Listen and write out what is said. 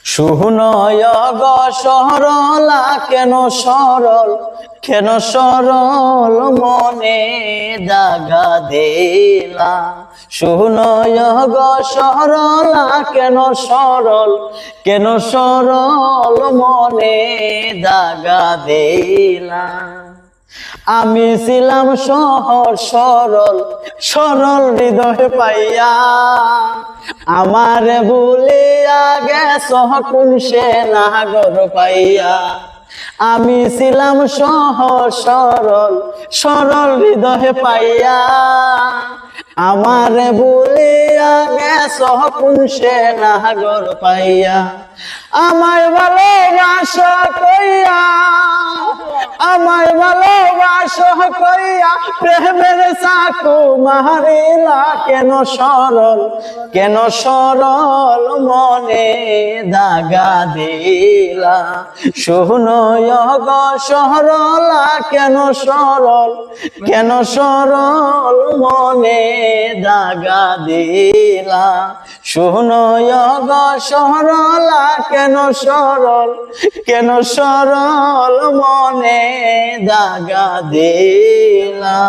শুনয় গো সরলা কেন সরল মনে দাগা দিলা। শুনয় গো সরলা কেন সরল মনে দাগা দিলা। আমি ছিলাম সহজ সরল হৃদয় পাইয়া, আমারে ভুলিয়া গেছ কোন সে নাগর পাইয়া। আমি ছিলাম সহজ সরল হৃদয় পাইয়া, আমারে ভুলিয়া গেছ কোন সে নাগর পাইয়া। আমায় ভালোবাসা কইয়া, আমায় ভালোবাসা কইয়া প্রেমের চাকু মারিলা। কেন সরল মনে দাগা দিলা। শুনয় গো সরলা কেন সরল মনে দাগা দিলা। শুনয় গো সরলা কেন সরল মনে দাগা দিলা।